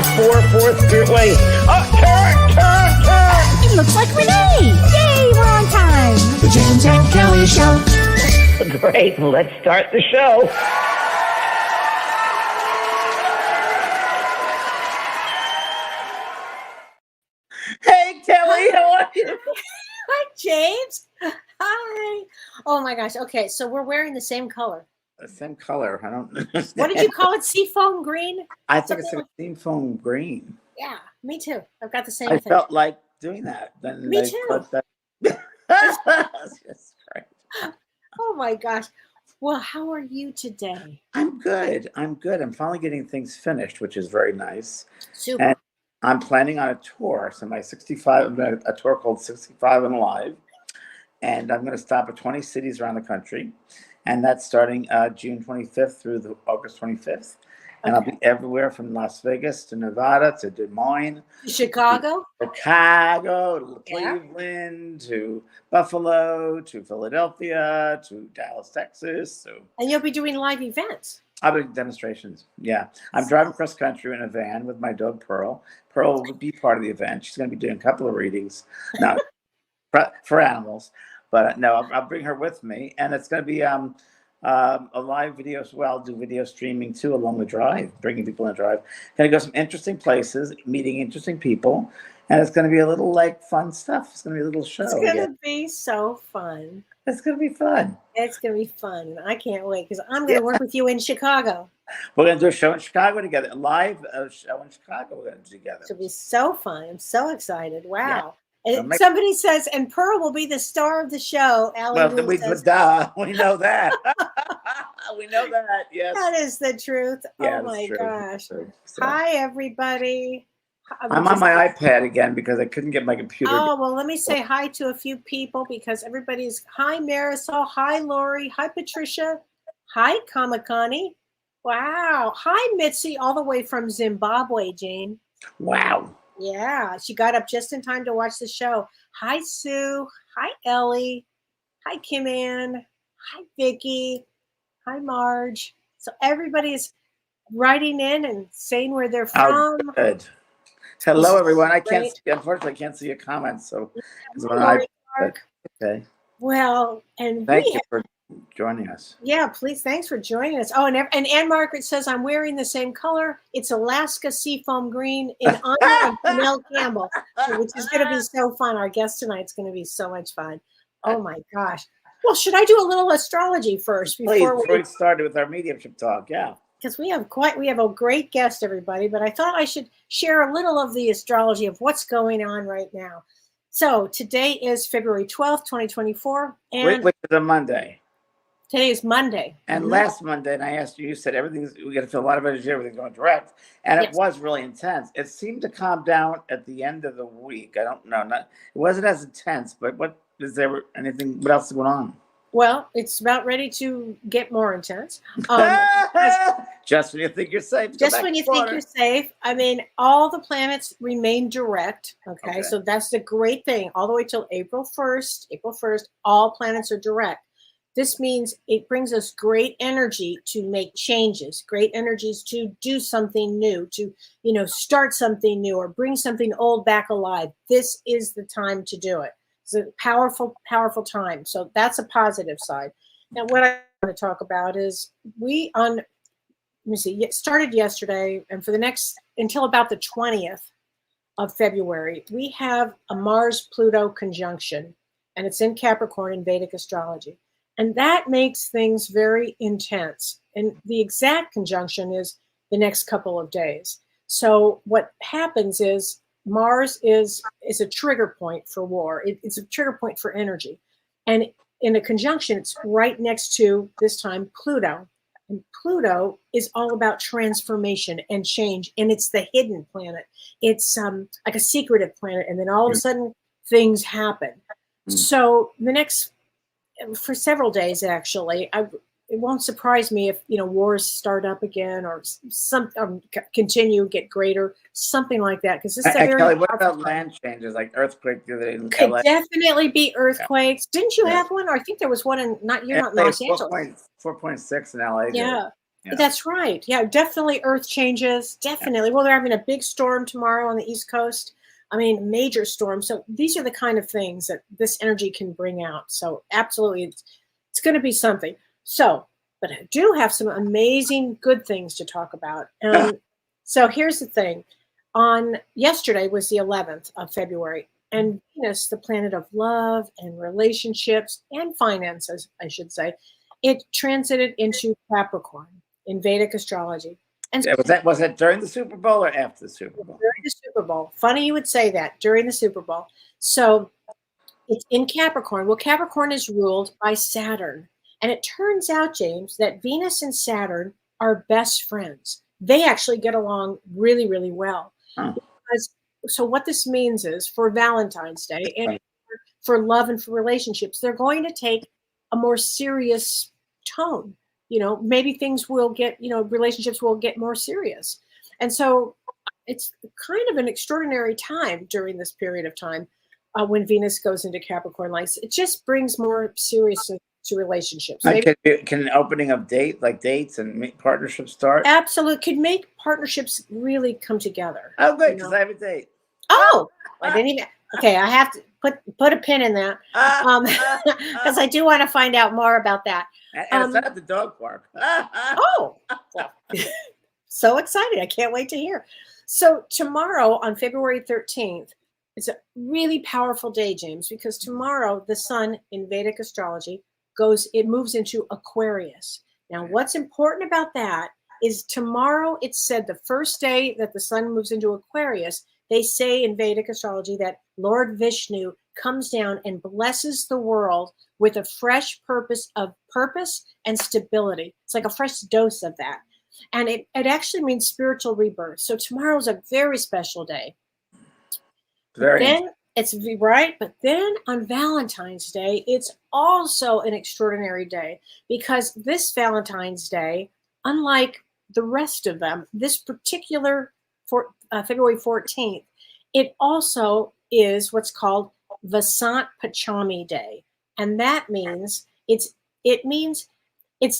4th Streetway. Turn! It looks like Renee. Yay, we're on time. The James and Kellee Show. Great, let's start the show. Hey, Kellee, how are you? Hi, James. Hi. Oh my gosh. Okay, so we're wearing the same color. The same color. I don't understand. What did you call it? Seafoam green? I think it's a seafoam green. Yeah, me too. I've got the same I thing. felt like doing that. Then Me too. That's just great. Oh my gosh. Well, how are you today? I'm good. I'm finally getting things finished, which is very nice. Super. And I'm planning on a tour. So my 65, a tour called 65 and Alive. And I'm going to stop at 20 cities around the country. And that's starting June 25th through August 25th. And I'll be everywhere from Las Vegas to Nevada to Des Moines. Chicago? To Cleveland, to Buffalo, to Philadelphia, to Dallas, Texas. And you'll be doing live events. I'll be doing demonstrations. Yeah. I'm driving cross country in a van with my dog, Pearl. Pearl will be part of the event. She's going to be doing a couple of readings now for animals. But no, I'll bring her with me. And it's going to be a live video as well. Do video streaming too along the drive, bringing people on the drive. Going to go some interesting places, meeting interesting people. And it's going to be a little like fun stuff. It's going to be a little show. It's going to be so fun. It's going to be fun. It's going to be fun. I can't wait because I'm going to work with you in Chicago. We're going to do a show in Chicago together. A live show in Chicago we're going to do together. It'll be so fun. I'm so excited. Wow. Yeah. And somebody says, and Pearl will be the star of the show. Well, we know that. We know that, yes. That is the truth. Yeah, oh, my gosh. So, hi, everybody. I'm on my iPad again because I couldn't get my computer. Oh, well, let me say hi to a few people because everybody's, hi, Marisol. Hi, Lori. Hi, Patricia. Hi, Kamakani. Wow. Hi, Mitzi, all the way from Zimbabwe, Jane. Wow. Yeah, she got up just in time to watch the show. Hi, Sue. Hi, Ellie. Hi, Kim Ann. Hi, Vicky. Hi, Marge. So everybody is writing in and saying where they're from. Oh, good. Hello, everyone. Unfortunately, I can't see your comments. So, okay. Well, and thank you for joining us. Yeah, please. Thanks for joining us. Oh, and Ann Margaret says, I'm wearing the same color. It's Alaska Seafoam Green in honor of Janelle Campbell, which is going to be so fun. Our guest tonight's going to be so much fun. Oh, my gosh. Well, should I do a little astrology first? Before we started with our mediumship talk, yeah. Because we have a great guest, everybody, but I thought I should share a little of the astrology of what's going on right now. So today is February 12th, 2024. And which is a Monday. Today is Monday. And last Monday, and I asked you, you said we got to feel a lot of energy, everything's going direct. And it was really intense. It seemed to calm down at the end of the week. I don't know. It wasn't as intense, but what else is going on? Well, it's about ready to get more intense. Just when you think you're safe. Just when you think you're safe. I mean, all the planets remain direct. Okay, so that's the great thing. All the way till April 1st, all planets are direct. This means it brings us great energy to make changes, great energies to do something new, to, start something new or bring something old back alive. This is the time to do it. It's a powerful, powerful time. So that's a positive side. Now, what I want to talk about is started yesterday, and for the next, until about the 20th of February, we have a Mars-Pluto conjunction, and it's in Capricorn in Vedic astrology. And that makes things very intense. And the exact conjunction is the next couple of days. So what happens is Mars is a trigger point for war. It's a trigger point for energy. And in a conjunction, it's right next to, this time, Pluto. And Pluto is all about transformation and change. And it's the hidden planet. It's like a secretive planet. And then all of a sudden, things happen. So for several days, actually, it won't surprise me if wars start up again or continue, get greater, something like that. Because this is a very Kellee, what about land changes like earthquake the other day in could LA? Definitely be earthquakes. Didn't you have one? Or I think there was one in not Los Angeles. 4.6 in LA. Yeah. Yeah. That's right. Yeah, definitely earth changes. Definitely. Well, they're having a big storm tomorrow on the East Coast. I mean, major storm. So these are the kind of things that this energy can bring out. So absolutely, it's going to be something. So, but I do have some amazing good things to talk about. So here's the thing. On yesterday was the 11th of February, and Venus, the planet of love and relationships and finances, I should say, it transited into Capricorn in Vedic astrology. And Yeah, was that during the Super Bowl or after the Super Bowl? during the Super Bowl. Funny you would say that, during the Super Bowl. So it's in Capricorn. Well, Capricorn is ruled by Saturn. And it turns out, James, that Venus and Saturn are best friends. They actually get along really, really well. Huh. So what this means is for Valentine's Day and for love and for relationships, they're going to take a more serious tone. Maybe things will get, relationships will get more serious. And so it's kind of an extraordinary time during this period of time when Venus goes into Capricorn lights. It just brings more seriousness to relationships. Can an opening of dates and partnerships start? Absolutely. Could make partnerships really come together. Oh, good, because I have a date. Oh, I didn't even. Okay, I have to put a pin in that because I do want to find out more about that. And it's not at the dog park. Oh, well, so excited. I can't wait to hear. So tomorrow on February 13th is a really powerful day, James, because tomorrow the sun in Vedic astrology moves into Aquarius. Now, what's important about that is tomorrow, it's said the first day that the sun moves into Aquarius, they say in Vedic astrology that Lord Vishnu comes down and blesses the world with a fresh purpose and stability. It's like a fresh dose of that. And it actually means spiritual rebirth. So tomorrow's a very special day. It's right. But then on Valentine's Day, it's also an extraordinary day because this Valentine's Day, unlike the rest of them, this particular February 14th, it also is what's called Vasant Pachami Day. And that means it's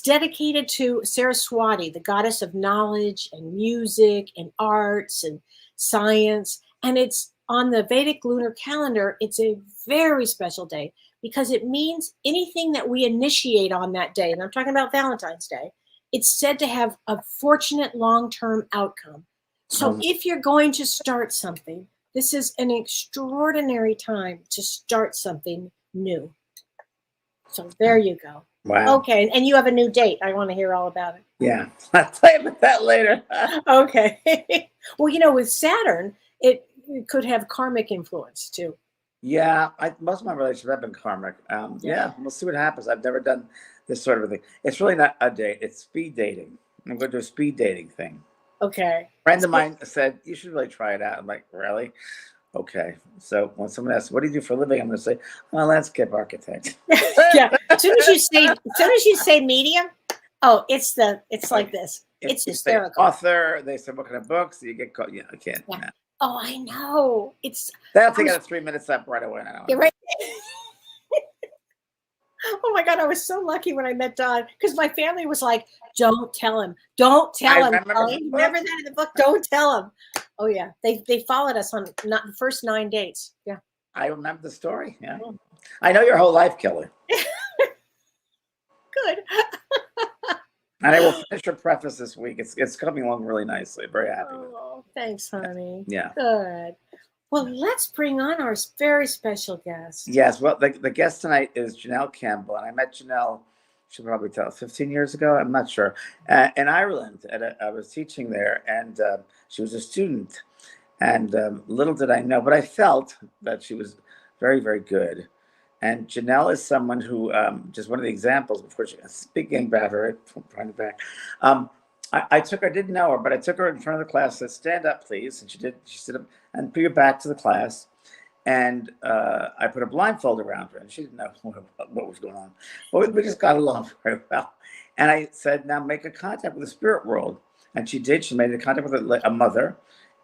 dedicated to Saraswati, the goddess of knowledge and music and arts and science. And it's on the Vedic lunar calendar, it's a very special day because it means anything that we initiate on that day, and I'm talking about Valentine's Day, it's said to have a fortunate long-term outcome. So if you're going to start something, this is an extraordinary time to start something new. So there you go. Wow. Okay, and you have a new date. I want to hear all about it. Yeah, I'll tell you about that later. Okay. Well, with Saturn, it could have karmic influence too. Yeah, most of my relationships have been karmic. Yeah, we'll see what happens. I've never done this sort of a thing. It's really not a date. It's speed dating. I'm going to do a speed dating thing. Okay. A friend of mine said, you should really try it out. I'm like, really? Okay. So when someone asks, what do you do for a living? I'm going to say, I'm a landscape architect. Yeah. As soon as you say medium, it's like this. It's hysterical. Author. They said, what kind of books? You get caught. Yeah, I can't. Yeah. Oh, I know. That'll take out 3 minutes up right away. You're right. Oh my God, I was so lucky when I met Don because my family was like, don't tell him. Don't tell him. Remember that in the book? Don't tell him. Oh yeah. They followed us on not the first 9 dates. Yeah. I remember the story. Yeah. I know your whole life, Kellee. Good. And I will finish your preface this week. It's coming along really nicely. Very happy with it. Oh, thanks, honey. Yeah. Good. Well, let's bring on our very special guest. Yes. Well, the guest tonight is Janelle Campbell. And I met Janelle, she'll probably tell 15 years ago. I'm not sure. In Ireland. I was teaching there. And she was a student. And little did I know. But I felt that she was very, very good. And Janelle is someone who, just one of the examples, before speaking about her, trying to back, I took her, didn't know her, but I took her in front of the class, said, stand up, please. And she did, she stood up and put her back to the class. And I put a blindfold around her and she didn't know what was going on. Well, we just got along very well. And I said, now make a contact with the spirit world. And she did, she made a contact with a mother.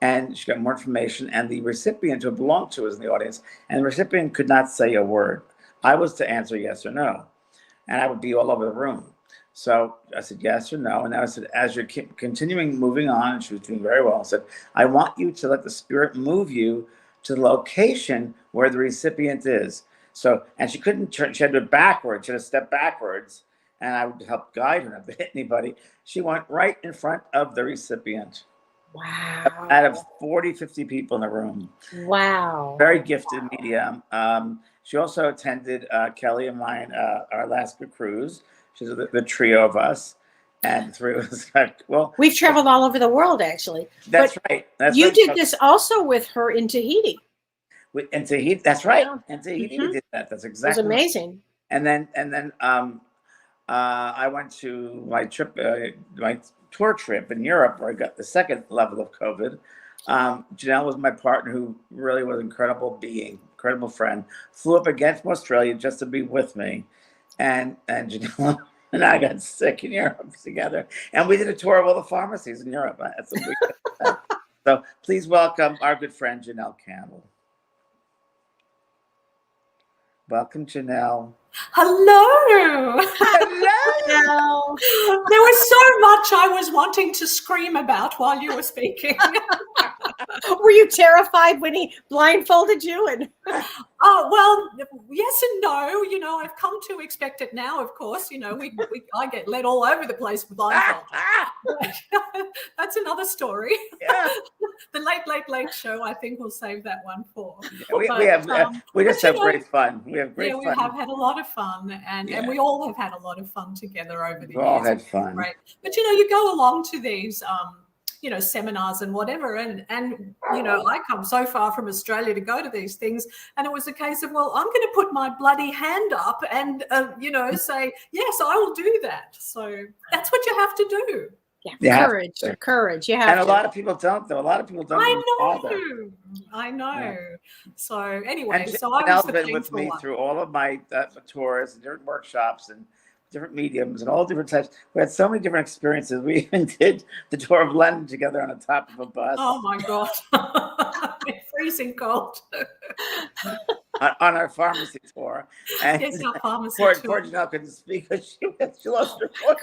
And she got more information, and the recipient who belonged to was in the audience, and the recipient could not say a word. I was to answer yes or no, and I would be all over the room. So I said, yes or no. And then I said, as you're continuing moving on, and she was doing very well, I said, I want you to let the spirit move you to the location where the recipient is. So, and she couldn't turn, she had to backwards, she had to step backwards, and I would help guide her not to hit anybody. She went right in front of the recipient. Wow. Out of 40, 50 people in the room. Wow. Very gifted medium. She also attended Kellee and mine, our Alaska cruise. She's the trio of us, and the three of us. Well, we've traveled all over the world, actually. That's right. You did this also with her in Tahiti. In Tahiti, that's right. Yeah. In Tahiti, we did that. That's It exactly. was amazing. And then, I went to my trip, my tour trip in Europe, where I got the second level of COVID. Janelle was my partner, who really was an incredible being, incredible friend. Flew up again from Australia just to be with me, and Janelle and I got sick in Europe together, and we did a tour of all the pharmacies in Europe. That's what we did. So please welcome our good friend Janelle Campbell. Welcome, Janelle. Hello. Hello. There was so much I was wanting to scream about while you were speaking. Were you terrified when he blindfolded you? And Oh, well, yes and no. You know, I've come to expect it now, of course. You know, I get led all over the place with blindfold. That's another story. Yeah. The late show, I think we'll save that one for. We just have great fun. We have great fun. Yeah, we have had a lot of fun, and we all have had a lot of fun together over the years. We all had fun. Right. But, you know, you go along to these you know, seminars and whatever. And, you know, I come so far from Australia to go to these things. And it was a case of, well, I'm going to put my bloody hand up and, you know, say, yes, I will do that. So that's what you have to do. Yeah, courage. You have and a lot of people don't, though. A lot of people don't. I know. Yeah. So anyway, and so I was the been with me one. through all of my tours and different workshops and different mediums and all different types. We had so many different experiences. We even did the tour of London together on the top of a bus. Oh my God. Freezing cold. on our pharmacy tour. And yes, our pharmacy poor tour. Janelle couldn't speak because she lost her voice.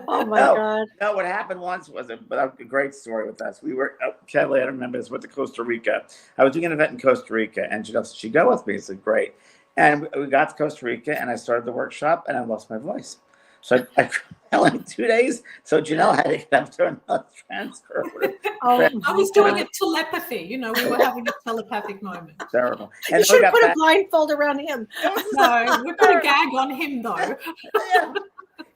Oh my God. No, what happened once was a great story with us. We were, Kellee, I don't remember this, went to Costa Rica. I was doing an event in Costa Rica, and Janelle said, she'd go with me. I said, great. And we got to Costa Rica, and I started the workshop, and I lost my voice. So I cried in 2 days. So Janelle had to get up to another transfer. I was doing it telepathy. You know, we were having a telepathic moment. Terrible. And you should have put a blindfold around him. No, we put a gag on him, though. Yeah.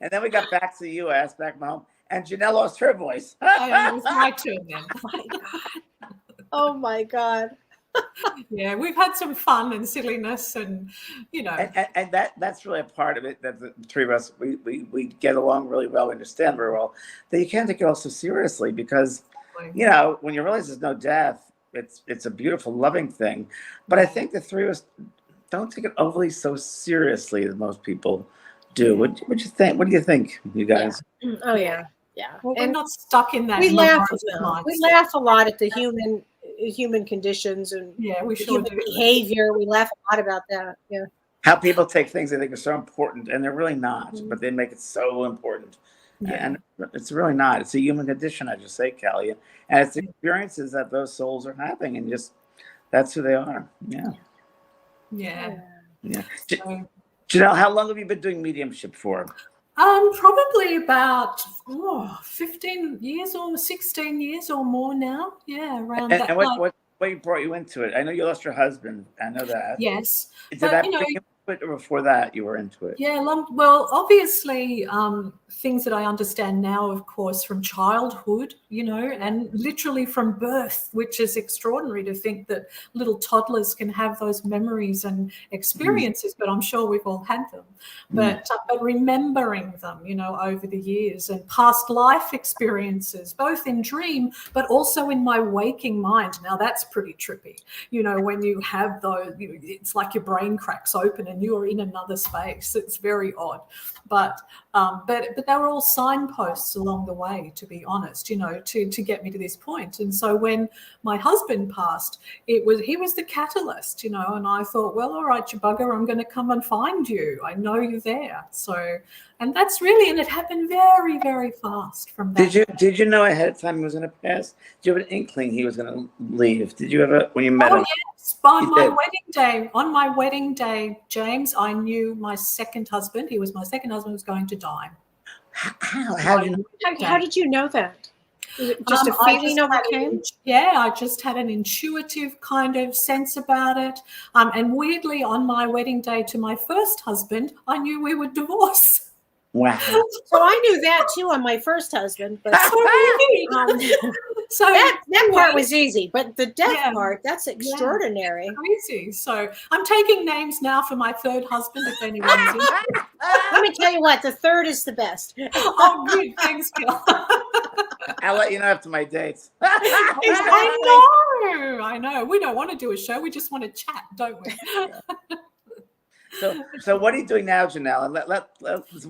And then we got back to the U.S., back home, and Janelle lost her voice. It was my turn then. Oh my God. Yeah, we've had some fun and silliness, and you know, and that's really a part of it. That the three of us we get along really well, understand very well. That you can't take it all so seriously because, you know, when you realize there's no death, it's a beautiful, loving thing. But I think the three of us don't take it overly so seriously as most people do. What you think? What do you think, you guys? Yeah. Oh yeah, yeah. Well, we're not stuck in that. We laugh a lot at the human conditions and we sure human behavior. We laugh a lot about that. Yeah. How people take things they think are so important and they're really not, but they make it so important. Yeah. And it's really not. It's a human condition, I just say, Kellee. And it's the experiences that those souls are having, and just that's who they are. Yeah. Yeah. Yeah. Janelle, how long have you been doing mediumship for? Probably about 15 years or 16 years or more now. Yeah, around that. And what brought you into it? I know you lost your husband. I know that. Yes. Did that bring you into it, or before that you were into it? Yeah, well, obviously, things that I understand now, of course, from childhood, you know, and literally from birth, which is extraordinary to think that little toddlers can have those memories and experiences, but I'm sure we've all had them. But remembering them, you know, over the years, and past life experiences, both in dream, but also in my waking mind. Now, that's pretty trippy. You know, when you have those, it's like your brain cracks open and you're in another space. It's very odd. But But they were all signposts along the way, to be honest, you know, to get me to this point. And so when my husband passed, he was the catalyst, you know, and I thought, well, all right, you bugger, I'm going to come and find you. I know you're there. So, and that's really, and it happened very, very fast from that. Did you know ahead of time he was going to pass? Did you have an inkling he was going to leave? Did you ever, when you met him? Yes, on my wedding day, James, I knew my second husband. He was my second husband was going to die. How did you know? How did you know that? Was it just a feeling overcame? I just had an intuitive kind of sense about it. And weirdly, on my wedding day to my first husband, I knew we would divorce. Wow. So I knew that too on my first husband, but so that part was easy, but the death part, that's extraordinary. Yeah, crazy. So I'm taking names now for my third husband, if anyone's interested. Let me tell you what, the third is the best. Oh, good. Thanks, Kel. I'll let you know after my dates. I know. We don't want to do a show. We just want to chat, don't we? So what are you doing now, Janelle? And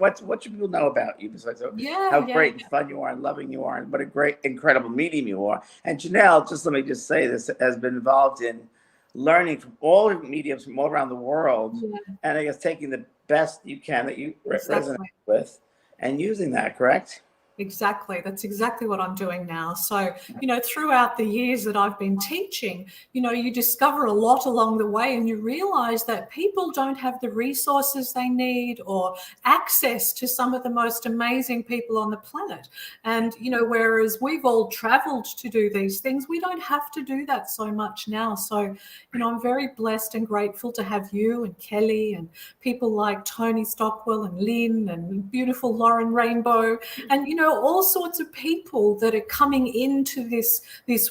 what should people know about you besides how great and fun you are and loving you are and what a great, incredible medium you are. And Janelle, let me say this, has been involved in learning from all mediums from all around the world, and I guess taking the best you can that you resonate with and using that, correct? Exactly. That's exactly what I'm doing now. So, you know, throughout the years that I've been teaching, you know, you discover a lot along the way and you realize that people don't have the resources they need or access to some of the most amazing people on the planet. And, you know, whereas we've all traveled to do these things, we don't have to do that so much now. So, you know, I'm very blessed and grateful to have you and Kellee and people like Tony Stockwell and Lynn and beautiful Lauren Rainbow and, you know, all sorts of people that are coming into this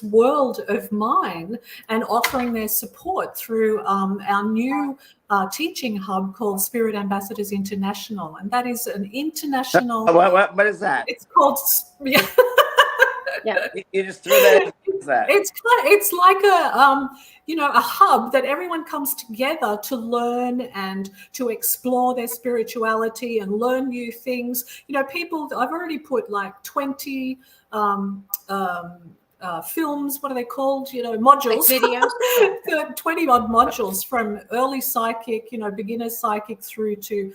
world of mine and offering their support through our new teaching hub called Spirit Ambassadors International. And that is an international... What is that? It's called... Yeah. You just threw that in. It's like a hub that everyone comes together to learn and to explore their spirituality and learn new things. You know, I've already put like 20 films, what are they called? You know, modules. Like videos. 20 odd modules from early psychic, you know, beginner psychic through to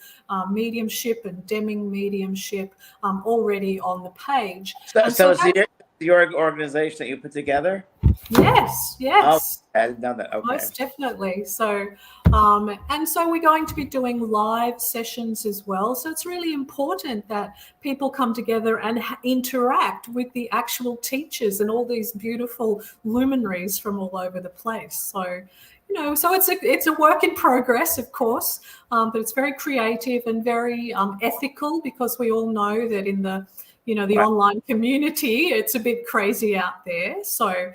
mediumship and Deming mediumship already on the page. So it's your organization that you put together? Yes. Oh, I didn't know that. Okay. Most definitely. So, and so we're going to be doing live sessions as well. So it's really important that people come together and interact with the actual teachers and all these beautiful luminaries from all over the place. So, you know, so it's a work in progress, of course, but it's very creative and very ethical because we all know that in the online community, it's a bit crazy out there. So,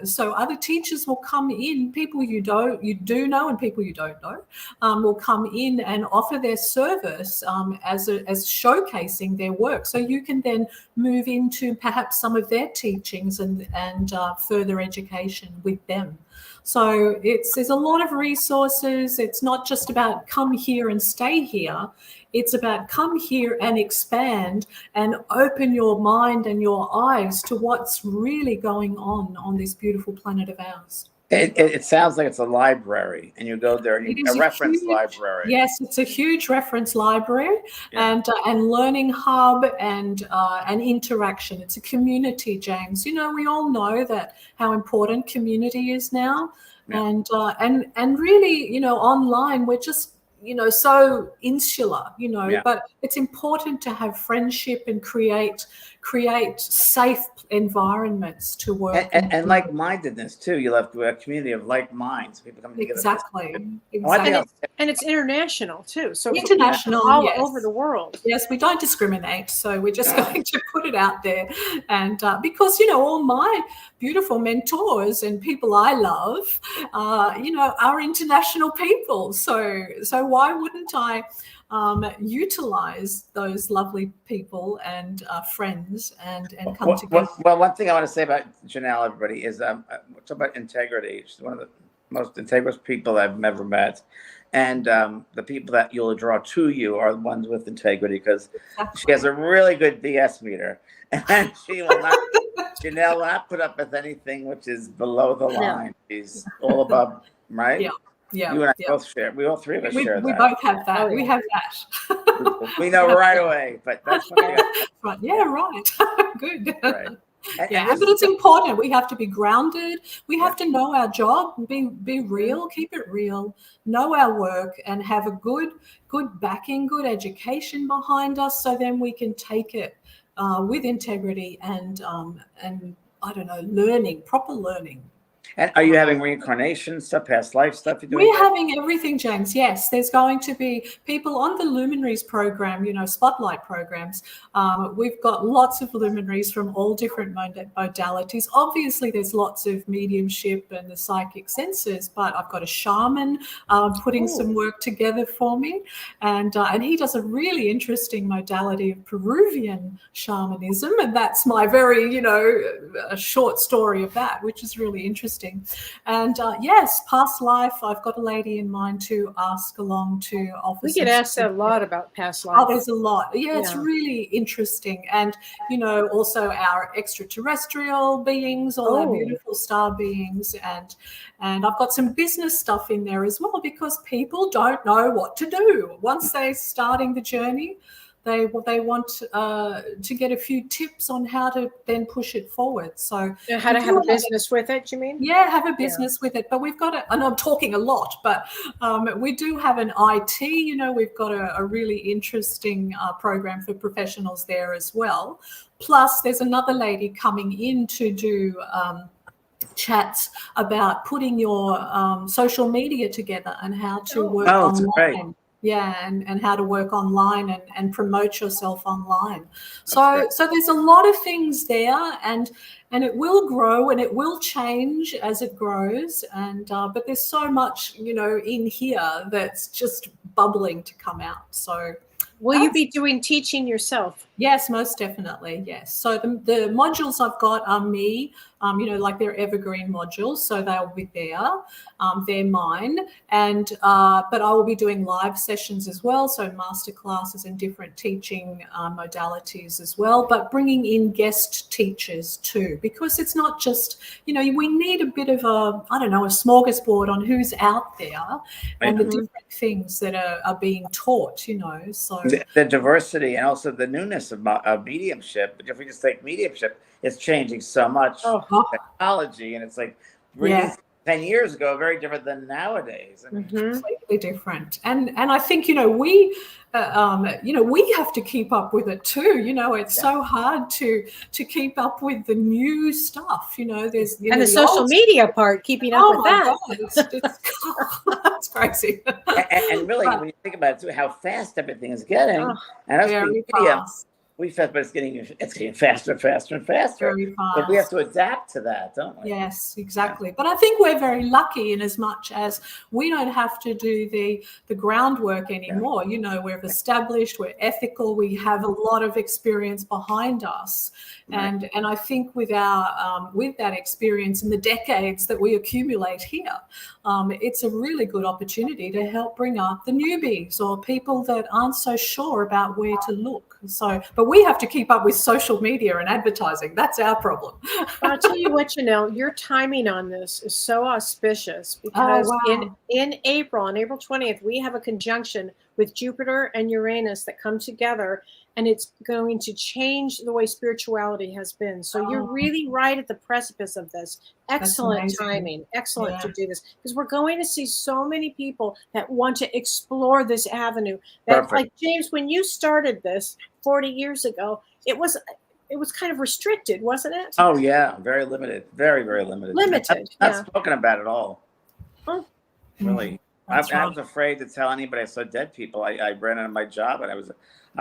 so other teachers will come in, people you do know and people you don't know, will come in and offer their service as showcasing their work. So you can then move into perhaps some of their teachings and further education with them. So there's a lot of resources. It's not just about come here and stay here. It's about come here and expand and open your mind and your eyes to what's really going on this beautiful planet of ours. It sounds like it's a library, and you go there and a reference library. Yes, it's a huge reference library and learning hub and interaction. It's a community, James. You know, we all know that how important community is now, and really, you know, online we're just, you know, so insular, you know, but it's important to have friendship and create safe environments to work. And like-mindedness too. You'll have a community of like minds, people coming together. Exactly. And it's international too. So international, all over the world. Yes, we don't discriminate. So we're just going to put it out there. And because, you know, all my beautiful mentors and people I love, you know, are international people. So why wouldn't I utilize those lovely people and friends and come together? Well, one thing I want to say about Janelle, everybody, is talk about integrity. She's one of the most integrous people I've ever met. And the people that you'll draw to you are the ones with integrity, because she has a really good BS meter, and Janelle will not put up with anything which is below the line. She's all above, right? Yeah. Yeah. You and I yeah. both share. We all three of us share We that. both have that. Oh, yeah. We have that. We know right away, but that's what Right. Yeah, right. Good. right. Yeah, but it's important. We have to be grounded. We have to know our job, be real, keep it real, know our work, and have a good backing, good education behind us, so then we can take it with integrity and I don't know, proper learning. And are you having reincarnation stuff, past life stuff? We're having everything, James. Yes, there's going to be people on the Luminaries program, spotlight programs. We've got lots of luminaries from all different modalities. Obviously, there's lots of mediumship and the psychic senses, but I've got a shaman putting some work together for me. And he does a really interesting modality of Peruvian shamanism. And that's my very, a short story of that, which is really interesting. And yes, past life, I've got a lady in mind to ask along to offer. We get asked a lot about past life. Oh, there's a lot. Yeah, it's really interesting. And, also our extraterrestrial beings, all our beautiful star beings. And I've got some business stuff in there as well, because people don't know what to do. Once they're starting the journey, they want to get a few tips on how to then push it forward. So how to have a business with it, you mean? Yeah, have a business with it. But we've got and I'm talking a lot, but we do have an IT, we've got a really interesting program for professionals there as well. Plus, there's another lady coming in to do chats about putting your social media together and how to work online. Great. Yeah, and how to work online and promote yourself online. So there's a lot of things there, and it will grow and it will change as it grows. And but there's so much, in here that's just bubbling to come out. So will you be doing teaching yourself? Yes, most definitely. Yes. So the modules I've got are me, like they're evergreen modules. So they'll be there. They're mine. And, but I will be doing live sessions as well. So master classes and different teaching modalities as well, but bringing in guest teachers too, because it's not just, we need a bit of a smorgasbord on who's out there and the different things that are being taught, so. The diversity and also the newness of mediumship. But if we just take mediumship, it's changing so much technology, and it's like 10 years ago, very different than nowadays. I mean, completely different. And I think, we have to keep up with it too. It's so hard to keep up with the new stuff. There's and the social media part, keeping up with that. That's crazy. And really, when you think about it, too, how fast everything is getting, and very fast. But it's getting faster and faster and faster. Very fast. But we have to adapt to that, don't we? Yes, exactly. But I think we're very lucky in as much as we don't have to do the groundwork anymore. We're established, we're ethical, we have a lot of experience behind us. And I think with that experience and the decades that we accumulate here, it's a really good opportunity to help bring up the newbies or people that aren't so sure about where to look. So, but we have to keep up with social media and advertising. That's our problem. I'll tell you what, Janelle, your timing on this is so auspicious, because in April, on April 20th, we have a conjunction with Jupiter and Uranus that come together, and it's going to change the way spirituality has been. So you're really right at the precipice of this. Excellent timing. Excellent to do this, because we're going to see so many people that want to explore this avenue. That, like James, when you started this 40 years ago, it was kind of restricted, wasn't it? Oh yeah, very limited, very, very limited. Not spoken about at all. Really. I was afraid to tell anybody I saw dead people. I ran out of my job, and I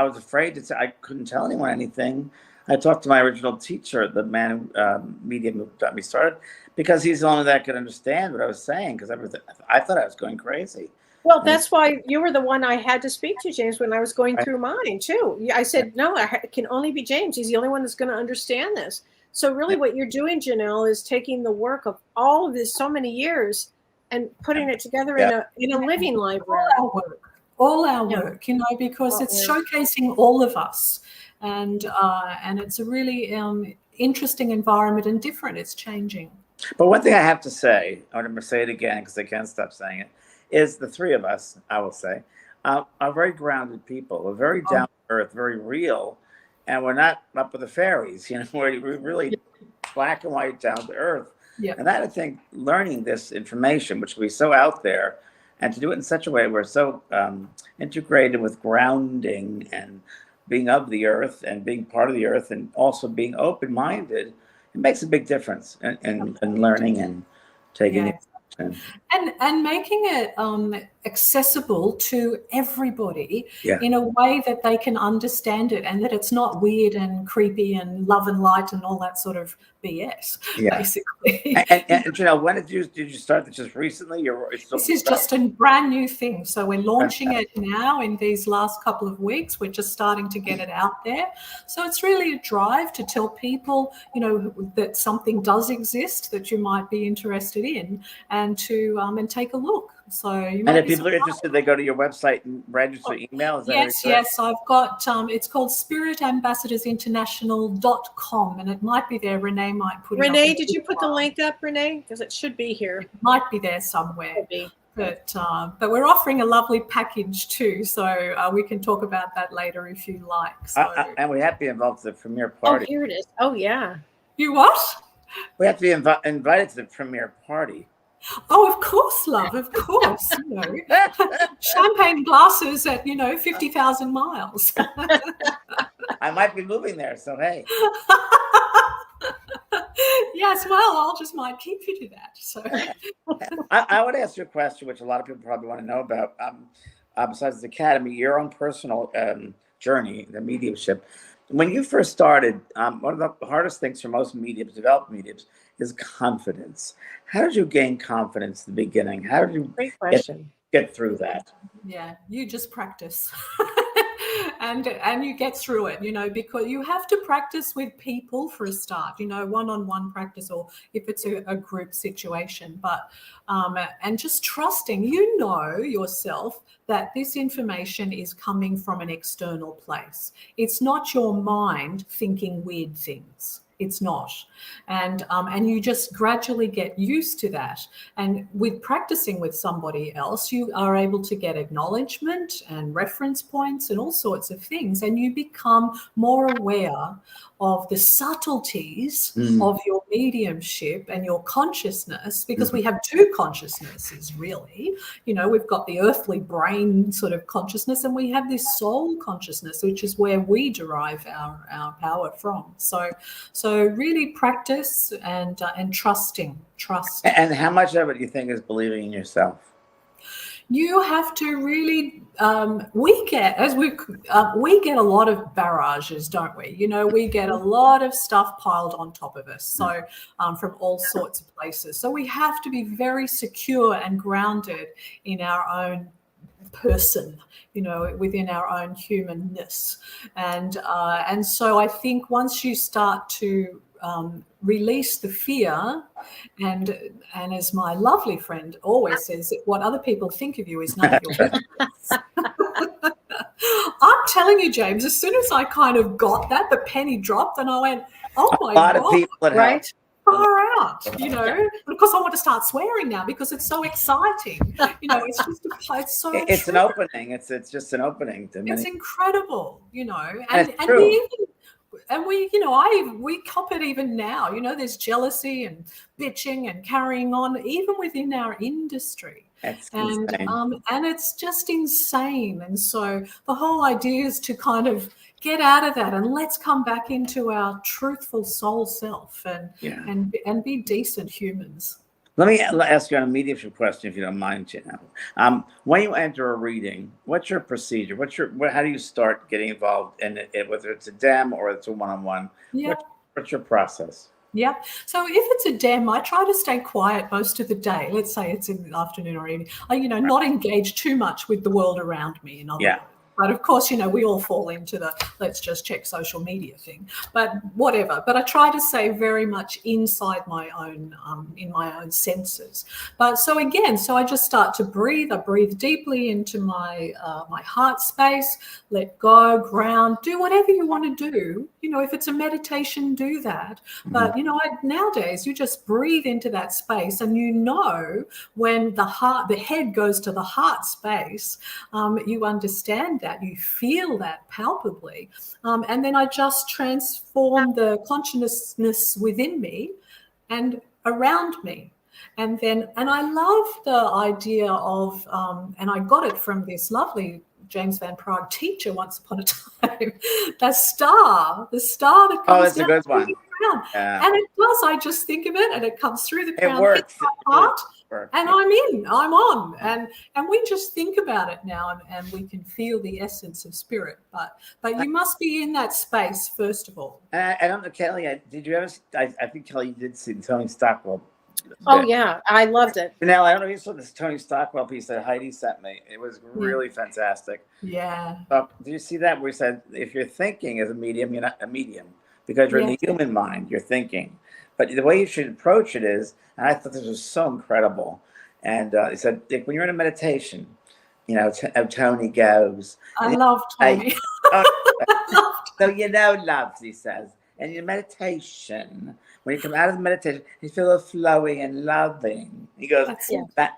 was afraid to I couldn't tell anyone anything. I talked to my original teacher, the man medium who got me started, because he's the only that could understand what I was saying, because I thought I was going crazy. Well, that's why you were the one I had to speak to, James, when I was going through mine too. I said, no, it can only be James. He's the only one that's going to understand this. So really what you're doing, Janelle, is taking the work of all of this, so many years, and putting it together Yeah. in a living library. All our Yeah. work, because it's Yeah. showcasing all of us, and it's a really interesting environment and different. It's changing. But one thing I have to say, I'm going to say it again because I can't stop saying it, is the three of us, I will say, are very grounded people. We're very down to earth, very real, and we're not up with the fairies. We're really black and white, down to earth. Yeah. And that, I think, learning this information, which will be so out there, and to do it in such a way we're so integrated with grounding and being of the earth and being part of the earth and also being open-minded, it makes a big difference in learning and taking it. And making it accessible to everybody Yeah. in a way that they can understand it, and that it's not weird and creepy and love and light and all that sort of BS, Yeah. basically. And Janelle, when did you start this just recently? This is just a brand new thing. So we're launching it now in these last couple of weeks. We're just starting to get it out there. So it's really a drive to tell people, that something does exist that you might be interested in, and to and take a look. So you might and if people are interested, they go to your website and register email. Is that yes. I've got it's called spiritambassadorsinternational.com, and it might be there. Renee might put it up. Renee, did you put the link up, Renee? Because it should be here. It might be there somewhere. Could be. But we're offering a lovely package too, so we can talk about that later if you like. So. And we have to be involved in the premiere party. Oh, here it is. Oh, yeah. You what? We have to be invited to the premiere party. Oh, of course, love, of course. Champagne glasses at 50,000 miles. I might be moving there, so hey. Yes, well, I'll just might keep you to that. So I would ask you a question, which a lot of people probably want to know about. Besides the academy, your own personal journey, the mediumship. When you first started, one of the hardest things for most mediums, developed mediums, is confidence. How did you gain confidence in the beginning? How did you Great question. get through that? Yeah, you just practice. And you get through it, because you have to practice with people for a start, one-on-one practice, or if it's a group situation, but and just trusting, yourself that this information is coming from an external place. It's not your mind thinking weird things. It's not. And you just gradually get used to that. And with practicing with somebody else, you are able to get acknowledgement and reference points and all sorts of things. And you become more aware of the subtleties of your mediumship and your consciousness, because we have two consciousnesses, really. We've got the earthly brain sort of consciousness, and we have this soul consciousness, which is where we derive our power from. So really practice and trust. And how much of it do you think is believing in yourself? You have to really. We get a lot of barrages, don't we? We get a lot of stuff piled on top of us. So from all sorts of places. So we have to be very secure and grounded in our own person, within our own humanness, and so I think once you start to release the fear, and as my lovely friend always says, what other people think of you is none of your business. I'm telling you, James, as soon as I kind of got that, the penny dropped, and I went, oh my God, of people right? Far out, But of course, I want to start swearing now because it's so exciting. It's so. It's an opening. It's just an opening to many. It's incredible, And true. we cop it even now. There's jealousy and bitching and carrying on, even within our industry. Insane. And it's just insane. And so the whole idea is to kind of get out of that, and let's come back into our truthful soul self and be decent humans. Let me ask you a mediumship question, if you don't mind, Janelle. When you enter a reading, what's your procedure? How do you start getting involved in it, whether it's a DEM or it's a one-on-one? Yeah. What's your process? Yeah. So if it's a DEM, I try to stay quiet most of the day. Let's say it's in the afternoon or evening. Not engage too much with the world around me. In other words. But of course, we all fall into the let's just check social media thing. But whatever. But I try to stay very much inside my own, in my own senses. But so I just start to breathe. I breathe deeply into my heart space. Let go, ground, do whatever you want to do. If it's a meditation, do that. But nowadays you just breathe into that space, and when the head goes to the heart space, you understand that, you feel that palpably, and then I just transform the consciousness within me and around me. And I love the idea of, and I got it from this lovely James Van Prague teacher once upon a time, the star that comes Oh, that's a down good through one. the crown. Yeah. And it does. I just think of it, and it comes through the crown, It works. hits my heart, It works. and I'm on. And we just think about it now, and we can feel the essence of spirit. But you must be in that space first of all. I don't know, Kellee, did you ever, I think Kellee did see the Tony Stockwell. Oh yeah, I loved it. Janelle, I don't know if you saw this Tony Stockwell piece that Heidi sent me. It was really fantastic. Yeah. Do you see that where he said, if you're thinking as a medium, you're not a medium because you're in the human mind, you're thinking. But the way you should approach it is, and I thought this was so incredible. And he said, when you're in a meditation, Tony goes. I love Tony. So loves, he says. And your meditation, when you come out of the meditation, you feel flowing and loving. He goes,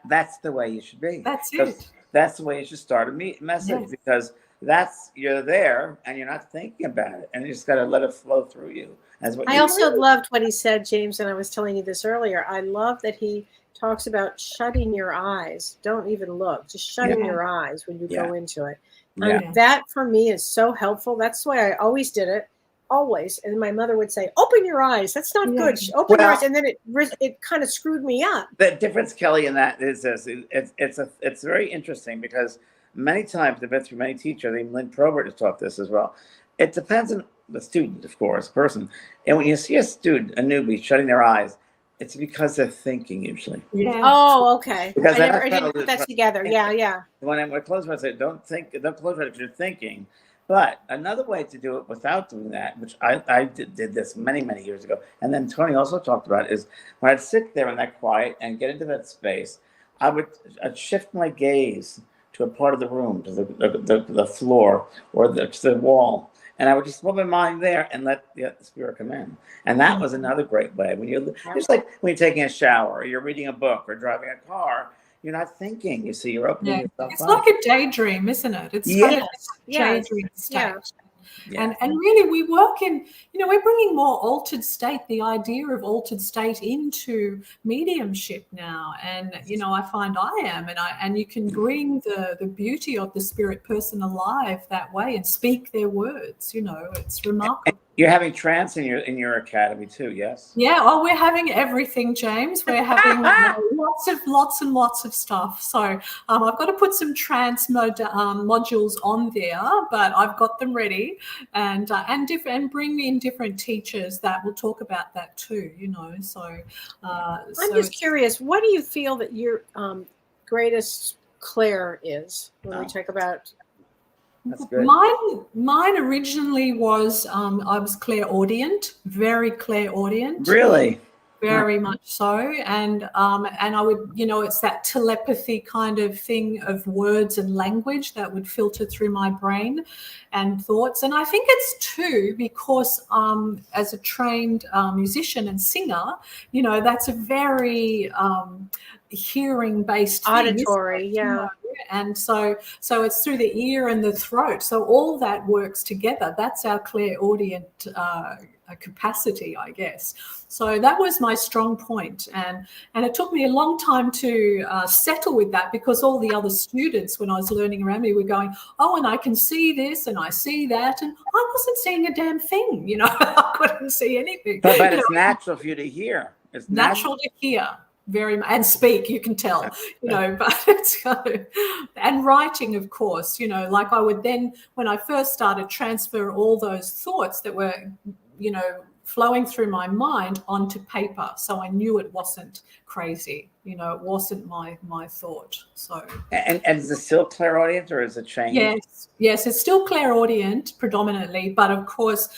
that's the way you should be. That's it. That's the way you should start a message, because you're there and you're not thinking about it, and you just got to let it flow through you. I also loved what he said, James, and I was telling you this earlier. I love that he talks about shutting your eyes. Don't even look, just shutting your eyes when you go into it. That for me is so helpful. That's why I always did it. Always. And my mother would say, open your eyes. That's not good. Open your eyes. And then it kind of screwed me up. The difference, Kellee, in that is this. It's very interesting, because many times I've been through many teachers, even Lynn Probert has taught this as well. It depends on the student, of course, person. And when you see a student, a newbie, shutting their eyes, it's because they're thinking usually. Yeah. Oh, okay. Because I didn't put that together. Yeah. When I close my eyes, I say, don't close my eyes if you're thinking. But another way to do it without doing that, which I did this many, many years ago, and then Tony also talked about, is when I'd sit there in that quiet and get into that space, I'd shift my gaze to a part of the room, to the floor or to the wall, and I would just put my mind there and let the spirit come in. And that was another great way. Just like when you're taking a shower, or you're reading a book, or driving a car. You're not thinking, you see, you're opening yourself up. It's like a daydream, isn't it? It's kind of a daydream state. Yeah. And really we work in, we're bringing more altered state, the idea of altered state into mediumship now. And, I find I am, and you can bring the beauty of the spirit person alive that way and speak their words, it's remarkable. And you're having trance in your academy too, yes? Yeah. Oh, we're having everything, James. We're having lots and lots of stuff. So I've got to put some trance modules on there, but I've got them ready, and bring in different teachers that will talk about that too. So I'm just curious. What do you feel that your greatest clair is when we talk about? That's good. Mine originally was I was clairaudient, very clairaudient. Really? Very much so. And I would, it's that telepathy kind of thing of words and language that would filter through my brain and thoughts. And I think it's too because as a trained musician and singer, that's a very hearing based auditory thing, and so it's through the ear and the throat, so all that works together. That's our clairaudient capacity, I guess. So that was my strong point, and it took me a long time to settle with that, because all the other students, when I was learning around me, were going, oh, and I can see this and I see that, and I wasn't seeing a damn thing. I couldn't see anything. But it's natural for you to hear. It's natural to hear. Very much, and speak, you can tell, but it's and writing, of course, like I would then, when I first started, transfer all those thoughts that were, flowing through my mind onto paper. So I knew it wasn't crazy. You know, it wasn't my thought. So And is it still clairaudient, or is it changed? yes, it's still clairaudient predominantly, but of course,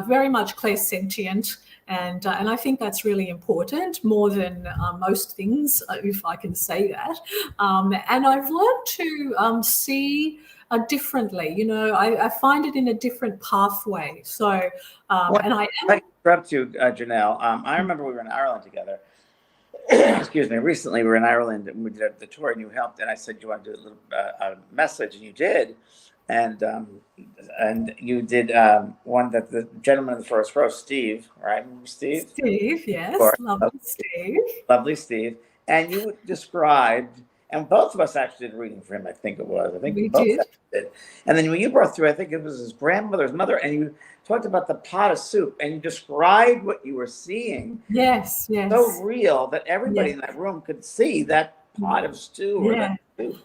very much clairsentient. And I think that's really important, more than most things, if I can say that. And I've learned to see differently. You know, I find it in a different pathway. So, and I am. I interrupt you, Janelle. I remember we were in Ireland together. Excuse me. Recently, we were in Ireland and we did the tour, and you helped. And I said you want to do a little a message, and you did. And you did one that the gentleman in the first row, Steve, right? Remember Steve? Steve, yes, lovely Steve. Lovely Steve. And you described, and both of us actually did a reading for him, I think it was. I think We both did. did. And then when you brought through, I think it was his grandmother's mother, and you talked about the pot of soup, and you described what you were seeing. Yes. So real that everybody in that room could see that pot of stew or that soup.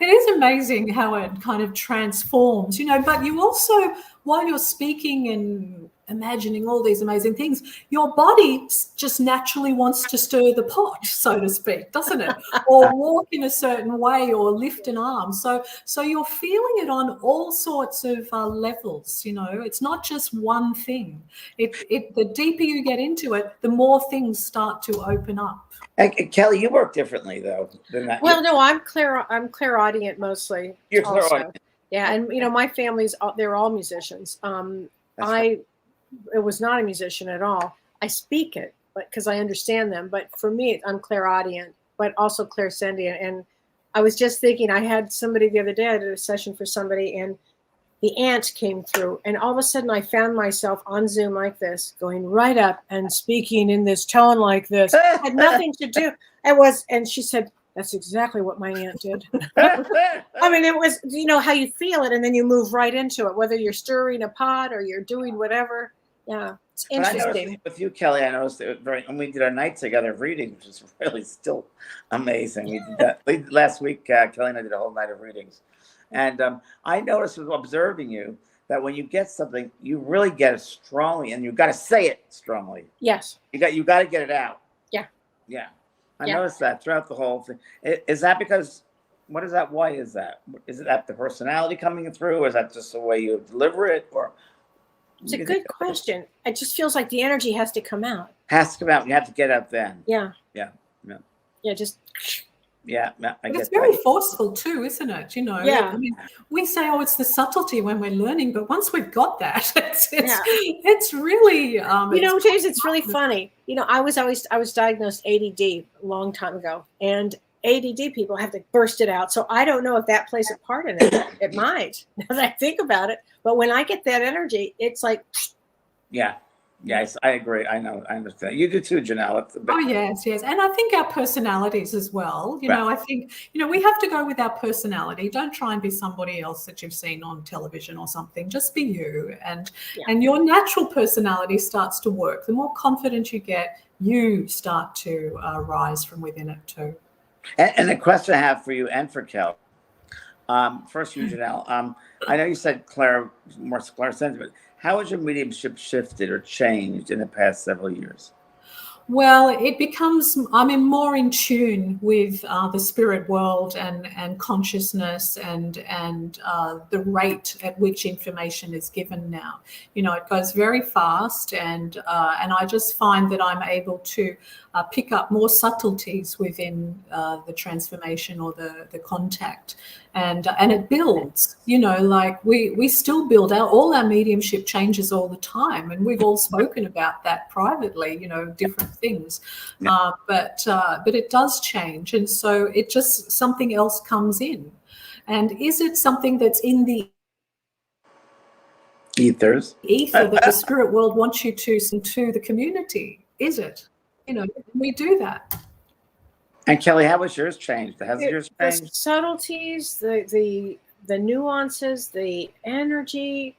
It is amazing how it kind of transforms, you know, but you also, while you're speaking and imagining all these amazing things, your body just naturally wants to stir the pot, so to speak, doesn't it? Or walk in a certain way or lift an arm. So you're feeling it on all sorts of levels, you know. It's not just one thing. The deeper you get into it, the more things start to open up. And Kellee, you work differently though than that. Well, no, I'm clairaudient mostly. You're also. clairaudient. Yeah, and you know, my family's they're all musicians. I was not a musician at all. I speak it, but because I understand them. But for me, I'm clairaudient, but also clairsentient. And I was just thinking, I had somebody the other day. I did a session for somebody, and the aunt came through, and all of a sudden I found myself on Zoom like this, going right up and speaking in this tone like this. It had nothing to do. And she said, that's exactly what my aunt did. I mean, it was, you know, how you feel it, and then you move right into it, whether you're stirring a pot or you're doing whatever. Yeah, it's interesting. But I noticed with you, Kellee, I noticed it when we did our night together of reading, which is really still amazing. We did that last week. Kellee and I did a whole night of readings. And I noticed with observing you that when you get something, you really get it strongly, and you've got to say it strongly. Yes. You got to get it out. Yeah. Yeah. I noticed that throughout the whole thing. Is that because, what is that? Why is that? Is it that the personality coming through? Or is that just the way you deliver it? Or it's a good question. It just feels like the energy has to come out. Has to come out. You have to get out then. Yeah. Yeah. Just. Yeah, I But guess it's very forceful too, isn't it? You know, Yeah. I mean, we say, oh, it's the subtlety when we're learning, but once we've got that, it's really, You know, James, it's really funny. You know, I was diagnosed ADD a long time ago, and ADD people have to burst it out. So I don't know if that plays a part in it. It might, now that I think about it. But when I get that energy, it's like. Yeah. Yes, I agree. I know. I understand. You do too, Janelle. Oh, yes. And I think our personalities as well. You know, I think, you know, we have to go with our personality. Don't try and be somebody else that you've seen on television or something. Just be you. And your natural personality starts to work. The more confident you get, you start to rise from within it too. And the question I have for you and for Kellee, first you, Janelle. I know you said more clairsentient, but how has your mediumship shifted or changed in the past several years? Well, it becomes, more in tune with the spirit world and consciousness and the rate at which information is given now. You know, it goes very fast, and I just find that I'm able to pick up more subtleties within the transformation or the contact, and it builds. You know, like we still build all our mediumship changes all the time, and we've all spoken about that privately. You know, different things, but it does change, and so it just something else comes in. And is it something that's in the ether that the spirit world wants you to send to the community? Is it? You know, we do that. And Kellee, how has yours changed? Has yours changed? The subtleties, the nuances, the energy.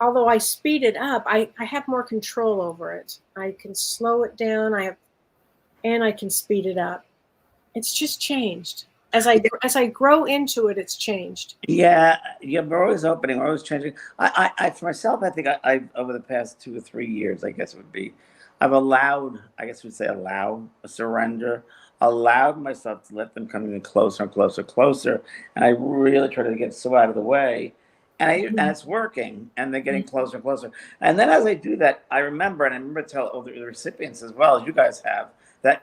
Although I speed it up, I have more control over it. I can slow it down. I can speed it up. It's just changed. as I grow into it, it's changed. Yeah, we're always opening, we're always changing. I for myself, I think I over the past 2 or 3 years, I guess it would be, I've allowed, I guess we'd say allow a surrender, allowed myself to let them come in closer and closer, closer. And I really try to get so out of the way. And it's working, and they're getting closer and closer. And then as I do that, I remember to tell all the recipients as well as you guys have, that,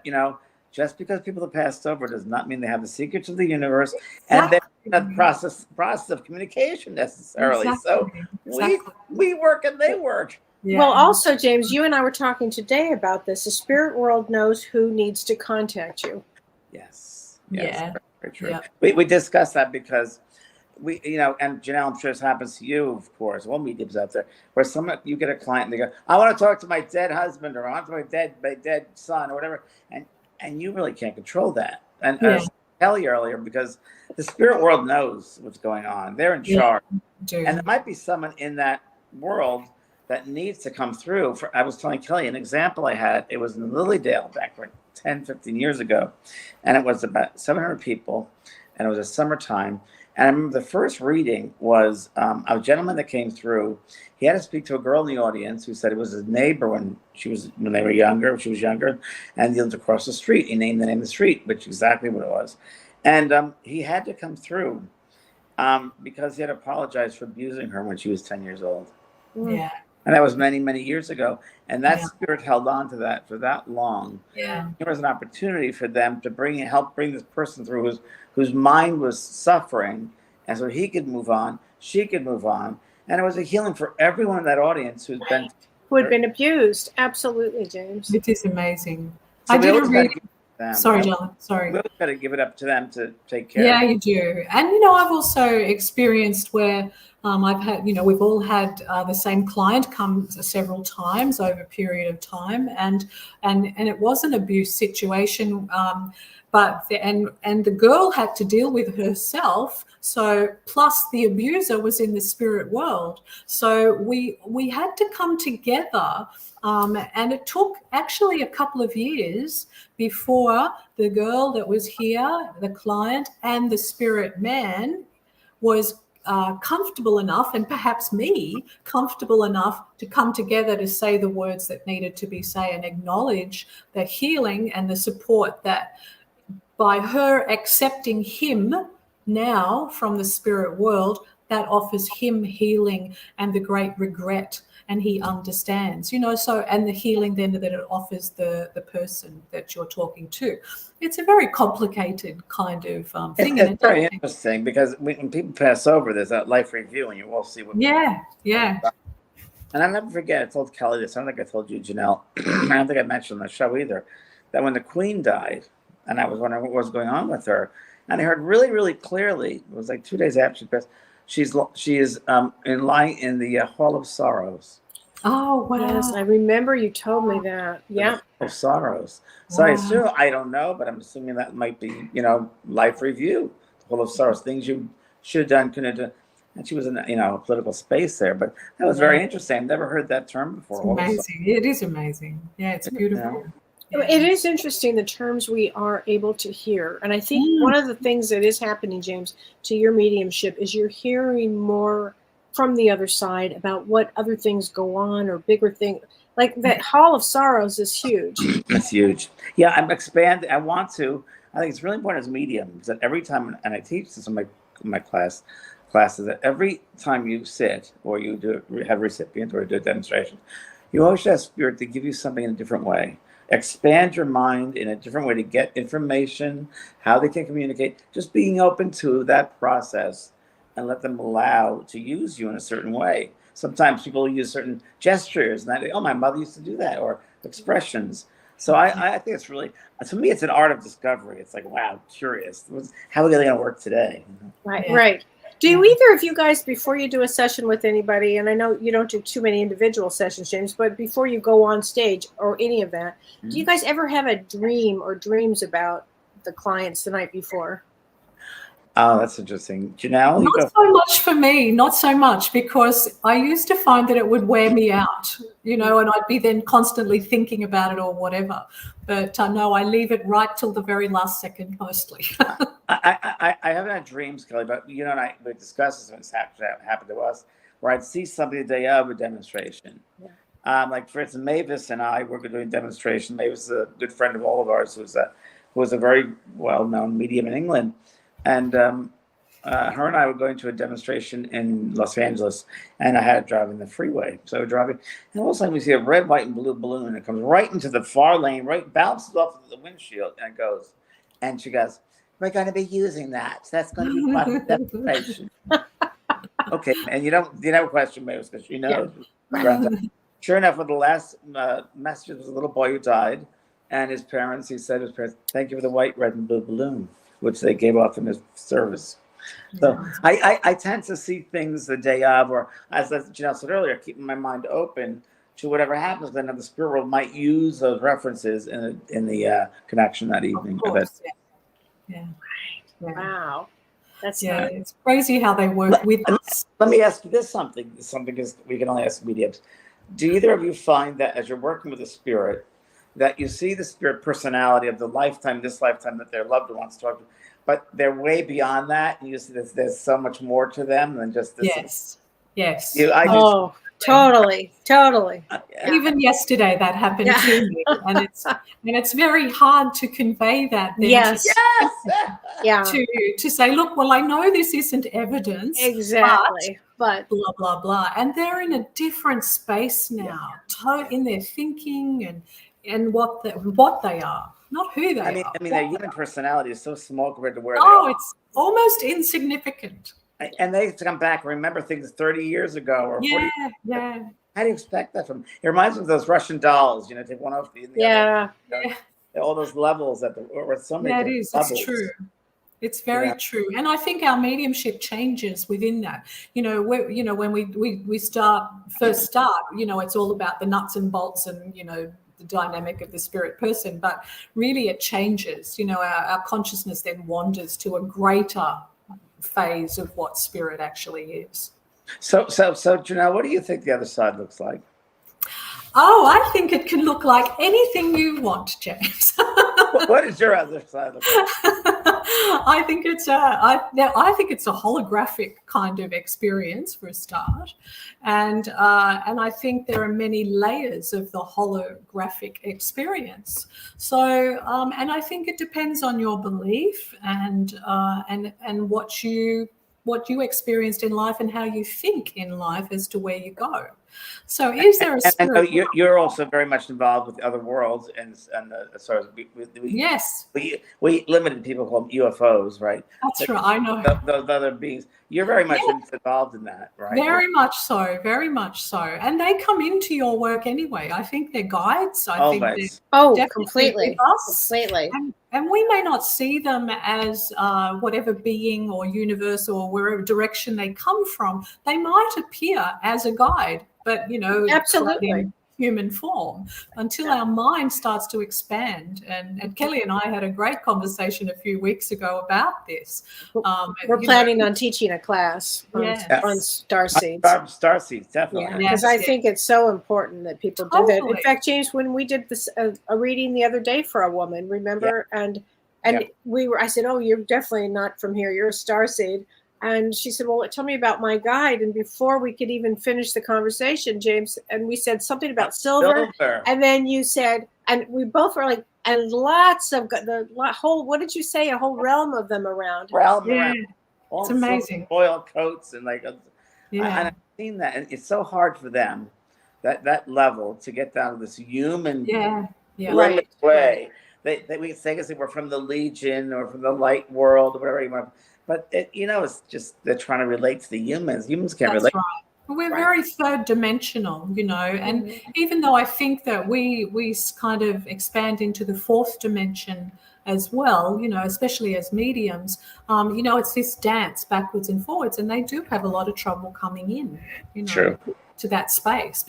just because people have passed over does not mean they have the secrets of the universe, and they're in the process of communication necessarily. Exactly. So we work and they work. Yeah. Well, also, James, you and I were talking today about this. The spirit world knows who needs to contact you. Yes. Yeah. Very true. Yeah. We discussed that because and Janelle, I'm sure this happens to you, of course, all mediums out there, where you get a client and they go, I want to talk to my dead husband, or I want to talk to my dead son, or whatever. And you really can't control that. And as Kellee earlier, because the spirit world knows what's going on. They're in charge. And there might be someone in that world that needs to come through. I was telling Kellee an example I had. It was in Lilydale back 10, 15 years ago. And it was about 700 people. And it was a summertime. And I remember the first reading was a gentleman that came through. He had to speak to a girl in the audience who said it was his neighbor when they were younger. She was younger, and he lived across the street. He named the name of the street, which is exactly what it was. And he had to come through because he had apologized for abusing her when she was 10 years old. Yeah. And that was many, many years ago. And that spirit held on to that for that long. Yeah. There was an opportunity for them to help bring this person through whose mind was suffering. And so he could move on, she could move on. And it was a healing for everyone in that audience who had been abused. Absolutely, James. It is amazing. So I did a reading. Sorry, John. Sorry. We've got to give it up to them to take care. Yeah, you do. And, I've also experienced where I've had, we've all had the same client come several times over a period of time. And it was an abuse situation. But the girl had to deal with herself. So plus the abuser was in the spirit world. So we had to come together. And it took actually a couple of years before the girl that was here, the client, and the spirit man was comfortable enough, and perhaps me, comfortable enough to come together to say the words that needed to be said and acknowledge the healing and the support that by her accepting him now from the spirit world, that offers him healing and the great regret. And he understands, and the healing then that it offers the person that you're talking to. It's a very complicated kind of thing. It's very interesting because when people pass over, there's that life review and you all see what. Yeah. And I'll never forget, I told Kellee this. I don't think I told you, Janelle. I don't think I mentioned on the show either, that when the Queen died, and I was wondering what was going on with her, and I heard really, really clearly, it was like 2 days after she passed, she is in the Hall of Sorrows. Oh, wow. Yes, I remember you told me that. Yeah. Of sorrows. So I don't know, but I'm assuming that might be, life review, Hall of Sorrows, things you should have done, couldn't have done. And she was in, a political space there, but that was very interesting. I've never heard that term before. It's amazing. It is amazing. Yeah, it's beautiful. Yeah. It is interesting the terms we are able to hear. And I think one of the things that is happening, James, to your mediumship is you're hearing more from the other side about what other things go on or bigger things. Like that Hall of Sorrows is huge. It's huge. Yeah, I'm expanding. I think it's really important as mediums that every time, and I teach this in my classes, that every time you sit or you have a recipient or do a demonstration, you always ask spirit to give you something in a different way. Expand your mind in a different way to get information, how they can communicate, just being open to that process and let them allow to use you in a certain way. Sometimes people use certain gestures and my mother used to do that, or expressions. So I think it's really, to me, it's an art of discovery. It's like, wow, curious. How are they going to work today? Right. Do either of you guys, before you do a session with anybody, and I know you don't do too many individual sessions, James, but before you go on stage or any of that, do you guys ever have a dream or dreams about the clients the night before? Oh, that's interesting. Janelle, you go. Not so much for me, not so much, because I used to find that it would wear me out, and I'd be then constantly thinking about it or whatever. But no, I leave it right till the very last second mostly. I haven't had dreams, Kellee, but you and I we discussed this when it's happened to us, where I'd see something the day of a demonstration. Yeah. Like for instance, Mavis and I were doing a demonstration. Mavis is a good friend of all of ours, who was a very well-known medium in England, and her and I were going to a demonstration in Los Angeles, and I had to drive in the freeway. So we're driving, and all of a sudden we see a red, white, and blue balloon, and it comes right into the far lane, right, bounces off the windshield, and it goes. And she goes, "We're going to be using that. So that's going to be part of the demonstration." Okay, and you don't question Mavis because she knows. Yeah. Sure enough, one of the last messages was a little boy who died, and his parents. He said to his parents, "Thank you for the white, red, and blue balloon," which they gave off in his service. So I tend to see things the day of, or as Janelle said earlier, keeping my mind open to whatever happens. Then the spirit world might use those references in the connection that evening. Of course, yeah. Wow. That's nice. It's crazy how they work with us. Let me ask you this something because we can only ask mediums. Do either of you find that as you're working with a spirit, that you see the spirit personality of the lifetime, this lifetime that their loved one wants to talk to, but they're way beyond that, and you see there's so much more to them than just this? Yes. Totally. Even yesterday that happened to me, and it's very hard to convey that. Yes. To say, look, well, I know this isn't evidence, exactly, but blah blah blah, and they're in a different space now, in their thinking and what they are, not who they are. I mean, their human personality is so small compared to where they are. It's almost insignificant. And they come back and remember things 30 years ago or 40 years ago. How do you expect that from? It reminds me of those Russian dolls, take one off the other. All those levels or so many. That is, levels. It's true. It's very true, and I think our mediumship changes within that. When we first start, it's all about the nuts and bolts and the dynamic of the spirit person, but really it changes. Our consciousness then wanders to a greater phase of what spirit actually is. So Janelle, what do you think the other side looks like? Oh, I think it can look like anything you want, James. What is your other side look like? I think it's a holographic kind of experience for a start, and I think there are many layers of the holographic experience. So and I think it depends on your belief and what you experienced in life and how you think in life as to where you go. So is there a spirit? And you're also very much involved with other worlds and so yes, we limited people call them UFOs, right? That's right. I know those other beings. You're very much involved in that, right? Very much so, and they come into your work anyway. I think they're guides. I think they're completely. And we may not see them as whatever being or universe or wherever direction they come from. They might appear as a guide, but absolutely in human form until our mind starts to expand. And Kellee and I had a great conversation a few weeks ago about this. We're planning on teaching a class on starseeds. Starseeds, definitely. Because I think it's so important that people do that. In fact, James, when we did this a reading the other day for a woman, remember, and I said, "Oh, you're definitely not from here. You're a starseed." And she said, "Well, tell me about my guide." And before we could even finish the conversation, James, and we said something about silver. And then you said, and we both were like, and lots of what did you say? A whole realm of them around. It's amazing. Oil coats and and I've seen that. And it's so hard for them, that level, to get down to this human way. We say they were from the Legion or from the light world or whatever you want. But it's just they're trying to relate to the humans. Humans can't relate. Right. We're very third dimensional, and even though I think that we kind of expand into the fourth dimension as well, especially as mediums, it's this dance backwards and forwards, and they do have a lot of trouble coming in, True. to that space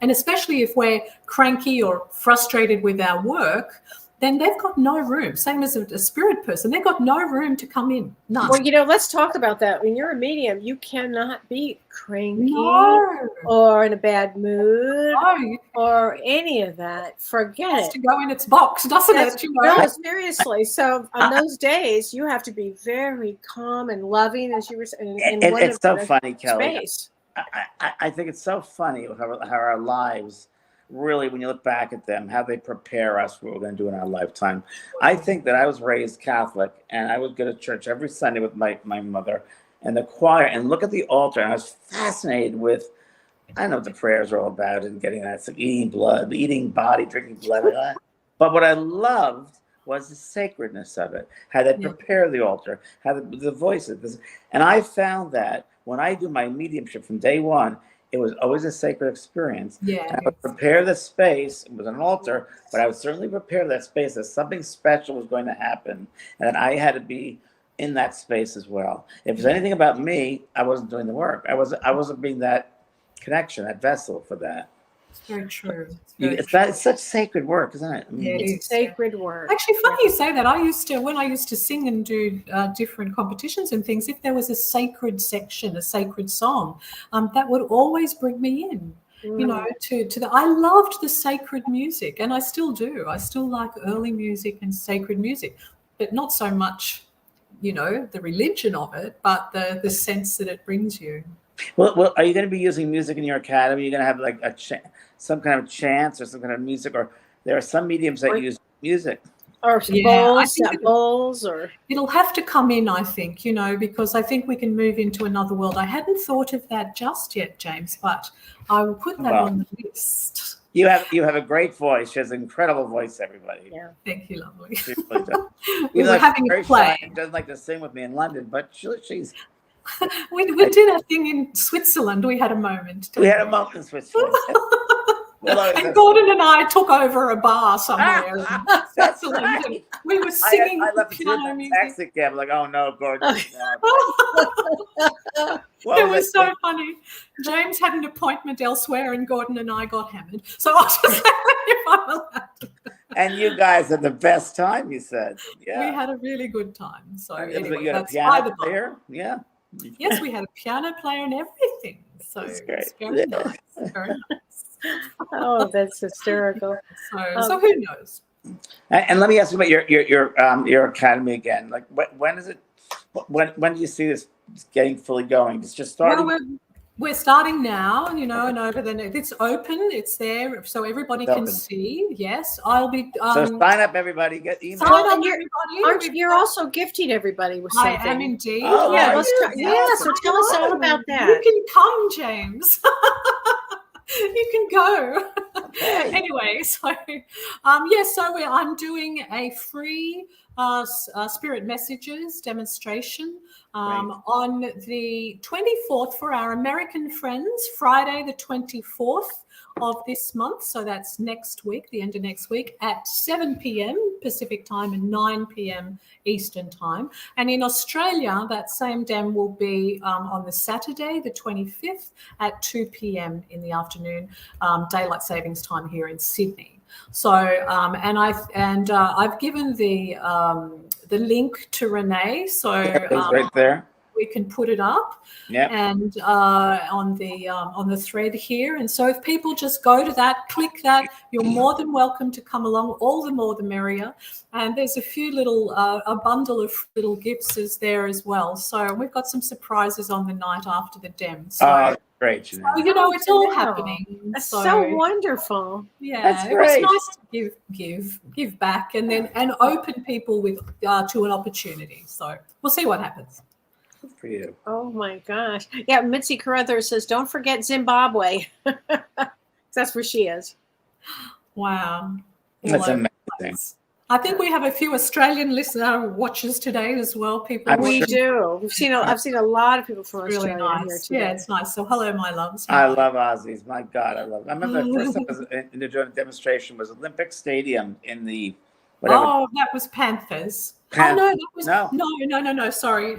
and especially if we're cranky or frustrated with our work, then they've got no room. Same as a spirit person, they've got no room to come in. None. Well, let's talk about that. When you're a medium, you cannot be cranky or in a bad mood or any of that. Forget it. To go in its box, doesn't it? No, seriously. So on those days, you have to be very calm and loving, as you were saying. It's so funny, Kellee. Space. I think it's so funny how our lives really, when you look back at them, how they prepare us for what we're going to do in our lifetime. I think that I was raised Catholic, and I would go to church every Sunday with my mother and the choir and look at the altar, and I was fascinated with, I don't know what the prayers are all about and getting that, so eating blood, eating body, drinking blood. But what I loved was the sacredness of it, how they prepare the altar, how the voices. And I found that when I do my mediumship from day one, it was always a sacred experience. Yeah. And I would prepare the space. It was an altar, but I would certainly prepare that space that something special was going to happen, and that I had to be in that space as well. If there's anything about me, I wasn't doing the work. I wasn't being that connection, that vessel for that. It's very true. It's such sacred work, isn't it? I mean, It's sacred work. Actually, funny you say that. When I used to sing and do different competitions and things, if there was a sacred section, a sacred song, that would always bring me in. You know, to the. I loved the sacred music, and I still do. I still like early music and sacred music, but not so much, the religion of it, but the sense that it brings you. Well, are you going to be using music in your academy? You're going to have like some kind of chants or some kind of music, or there are some mediums that use music. Or bowls, or it'll have to come in, I think, because I think we can move into another world. I hadn't thought of that just yet, James, but I will put that on the list. You have a great voice. She has an incredible voice, everybody. Yeah. Thank you, lovely. We were having a play. She doesn't like to sing with me in London, but she's. We did a thing in Switzerland. We had a moment. We had a moment in Switzerland. And Gordon and I took over a bar somewhere in Switzerland. Right. And we were singing I left piano the music. taxi cab, like, oh no, Gordon. It was so funny. James had an appointment elsewhere, and Gordon and I got hammered. So I'll just say if I'm allowed to. And you guys had the best time, you said. Yeah. We had a really good time. So anyway, you had a that's piano player? Yeah. Yes, we had a piano player and everything. So That's great. it's very nice. Very nice. Oh, that's hysterical. So who knows? And let me ask you about your academy again. Like, when is it? When do you see this getting fully going? It's just starting. Well, we're starting now, and over the it's open. It's there, so everybody can see. Yes, I'll be. So sign up, everybody. Get email. Sign up, everybody. You're also gifting everybody with something. I am indeed. Oh, yeah. yeah. So tell us all about that. You can come, James. You can go. Okay. Anyway, so I'm doing a free spirit messages demonstration on the 24th for our American friends, Friday the 24th of this month. So that's next week, the end of next week, at 7 p.m. Pacific time and 9 p.m. Eastern time. And in Australia, that same dem will be on the Saturday, the 25th, at 2 p.m. in the afternoon, daylight savings time here in Sydney. So, I've given the link to Renee. So It's right there. We can put it up, and on the thread here. And so if people just go to that, click that, you're more than welcome to come along. All the more the merrier. And there's a few little a bundle of little gifts is there as well. So we've got some surprises on the night after the dem. So, great. so it's all happening. That's so wonderful. Yeah, That's it was great. nice to give back, and then open people with to an opportunity. So we'll see what happens. Good for you. Oh my gosh. Yeah, Mitzi Carruthers says, don't forget Zimbabwe. That's where she is. Wow. That's All over amazing. the place. I think we have a few Australian listener watchers today as well. People, We do. I've seen a lot of people from really Australia here nice. today. Yeah, it's nice. So hello, my loves. I love Aussies. My God, I love them. I remember the first time I was in the demonstration was Olympic Stadium in the whatever. Oh, that was Panthers. Pan- Oh no, that was No. no. Sorry.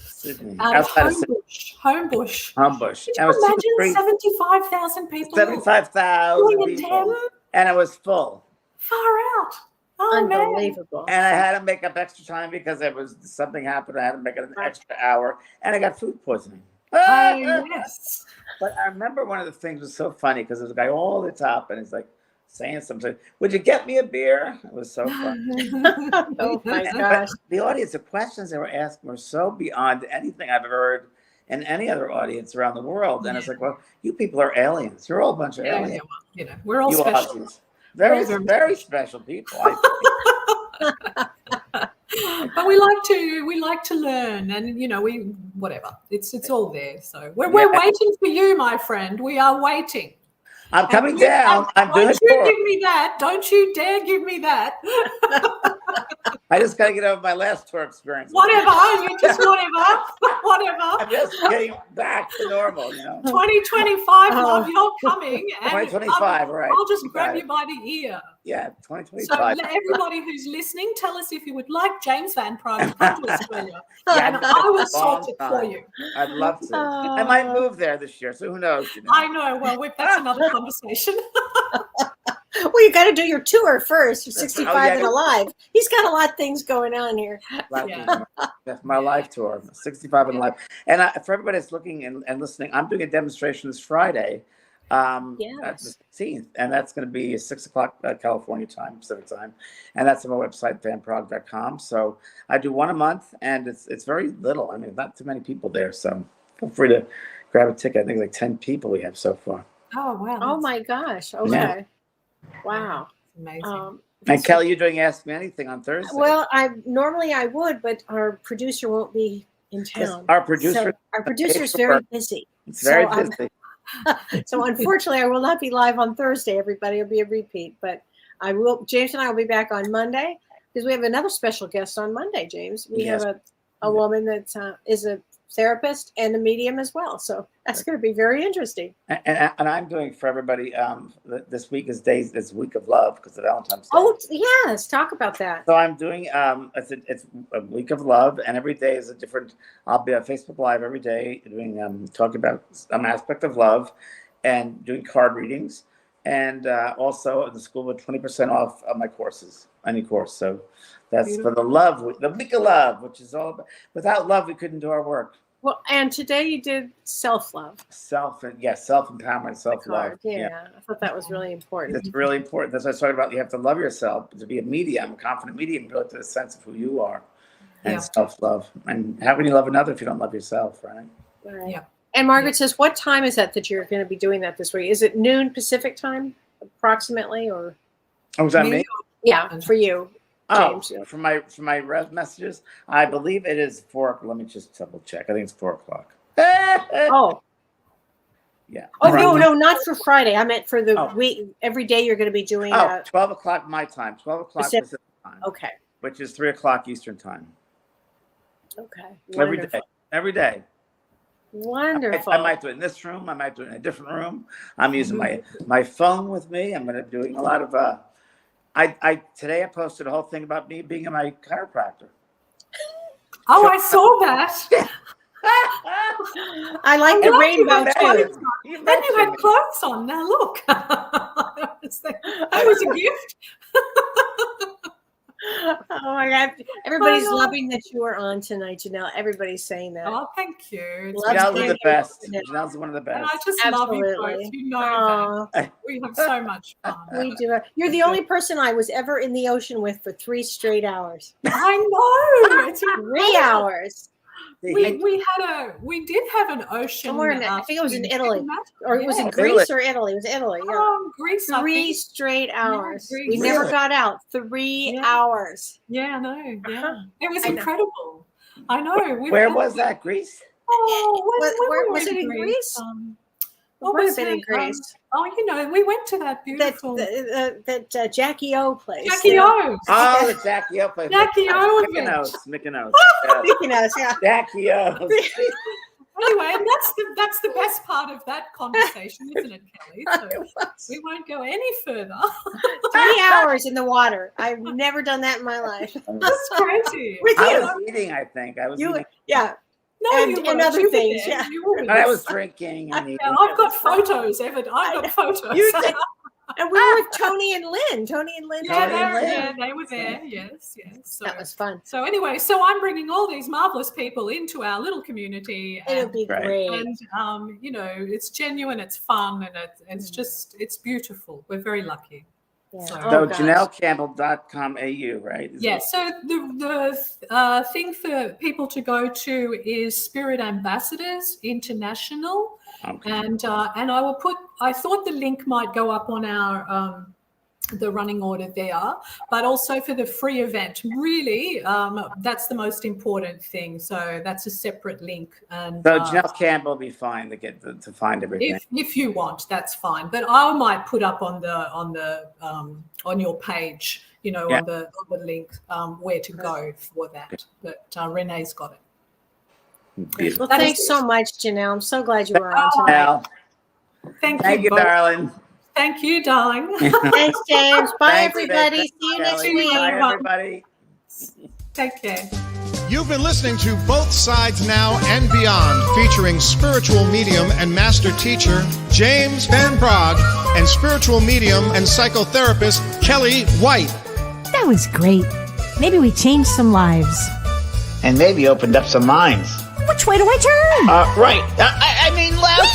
Sydney. Out of Outside of Homebush. Homebush. Did you imagine 75,000 people? 75,000 doing a people. dem? And it was full. Far out. Oh, man. Unbelievable. And I had to make up extra time because something happened. I had to make it an extra hour, and I got food poisoning. Oh, yes. But I remember one of the things was so funny because there's a guy all the top, and he's like saying something. Would you get me a beer? It was so fun. Oh my But gosh. the audience, the questions they were asking were so beyond anything I've ever heard in any other audience around the world. And it's like, well, you people are aliens. You're all a bunch of Yeah, aliens. well, we're all You special. Aussies. Very, Very very special people. I think. But we like to learn, and whatever. It's all there. So we're waiting for you, my friend. We are waiting. I'm coming down. I'm doing Don't a you tour. give me that. Don't you dare give me that. I just got to get over my last tour experience. Whatever. You just whatever. Whatever. I'm just getting back to normal, 2025, love, you're coming. And 2025, right. I'll just grab Got you it. by the ear. Yeah, So 2025. everybody who's listening, tell us if you would like James Van Praag to come to Australia. Yeah, And I will long sort it for time. you. I'd love to. I might move there this year, so who knows? I know. Well, that's another conversation. Well, you got to do your tour first. You're 65 Oh, yeah. and alive. He's got a lot of things going on here. That's my life tour, 65 and alive. And for everybody that's looking and listening, I'm doing a demonstration this Friday, at the 16th, and that's going to be 6 o'clock California time, Pacific time, and that's on my website, vanpraag.com. So I do one a month, and it's very little. I mean, not too many people there, so feel free to grab a ticket. I think like 10 people we have so far. Oh, wow. Oh my gosh. Okay. Yeah. Wow. Amazing. And Kellee, you're doing Ask Me Anything on Thursday. Well, normally I would, but our producer won't be in Yes, town. our producer. Our producer's very busy. It's very So, busy. So unfortunately, I will not be live on Thursday. Everybody, will be a repeat, but I will. James and I will be back on Monday because we have another special guest on Monday. James, we Yes. have a woman that is a therapist and a medium as well. So that's going to be very interesting. And I'm doing for everybody. This week is week of love because of Valentine's Day. Oh yes, talk about that. So I'm doing it's a week of love, and every day is a different. I'll be on Facebook Live every day doing talking about some aspect of love, and doing card readings, and also in the school with 20% off of my courses, any course. So that's for the week of love, which is all about. Without love, we couldn't do our work. Well, and today you did self-love. Self-empowerment, self-love. Yeah, I thought that was really important. It's really important. That's what I talked about. You have to love yourself to be a medium, a confident medium, built to the sense of who you are, and self-love. And how can you love another if you don't love yourself, right? Right. Yeah. And Margaret says, what time is that you're going to be doing that this week? Is it noon Pacific time, or? Oh, was that me? Yeah, for you, James. Oh, for my messages, I believe it is 4. Let me just double check. I think it's 4 o'clock. Oh. Yeah. Oh, Friday. no, not for Friday. I meant for the Oh. week. Every day you're going to be doing. 12 o'clock my time. 12 o'clock Pacific time. Okay. Which is 3 o'clock Eastern time. Okay. Every day. Wonderful. I might do it in this room. I might do it in a different room. I'm using my phone with me. I'm going to be doing a lot of. Today I posted a whole thing about me being my chiropractor. Oh, I saw that. I like the rainbow too. Then you had clothes on. Now look. That was a gift. Oh my God. Everybody's loving that you are on tonight, Janelle. Everybody's saying that. Oh, thank you. Janelle's the best. Janelle's one of the And best. I just love you both. You know that. We have so much fun. We do. You're the only person I was ever in the ocean with for 3 straight hours. I know. It's 3 hours. We did have an ocean. Somewhere in, I think it was in Italy, or it was in Italy. Greece or Italy. It was Italy. Yeah. Greece. 3 straight hours. Greece. We never Really? got out. 3 hours. Yeah, I know. Yeah, it was I know. incredible. I know. Where was that, Greece? Where was it in Greece? What Would was have been in it? Greece. We went to that beautiful That Jackie O place. Jackie O. Oh, the Jackie O place. Jackie O event. Mykonos. Mykonos, yeah. Jackie O. Anyway, and that's the best part of that conversation, isn't it, Kellee? So we won't go any further. 3 hours in the water. I've never done that in my life. That's crazy. With I you. was eating, I think. I was eating. Yeah. No, And- you and weren't. other You were things, there. yeah. You were with I us. was drinking and eating. Yeah, I've got photos, Evan. I've got photos. You did. And we were with Tony and Lynn. Tony and Lynn. They were there. Yes. So, that was fun. So anyway, so I'm bringing all these marvelous people into our little community. It'll be great. And it's genuine, it's fun, and it's beautiful. We're very lucky. Yeah. So gosh. JanelleCampbell.com.au, right? So the thing for people to go to is Spirit Ambassadors International. Okay. And I will I thought the link might go up on our the running order there, but also for the free event. Really, that's the most important thing. So that's a separate link. And so Janelle Campbell will be fine to get to find everything. If you want, that's fine. But I might put up on your page, on the link where to go for that. But Renee's got it. Beautiful. Well, thanks so much, Janelle. I'm so glad you were on tonight. Thank you, both. darling. Thank you, darling. Thanks, James. Bye, Thanks, everybody. Vic. See you next Kellee. week. Bye, everybody. Take care. You've been listening to Both Sides Now and Beyond, featuring spiritual medium and master teacher James Van Praagh and spiritual medium and psychotherapist Kellee White. That was great. Maybe we changed some lives. And maybe opened up some minds. Which way do I turn? Right. I mean left.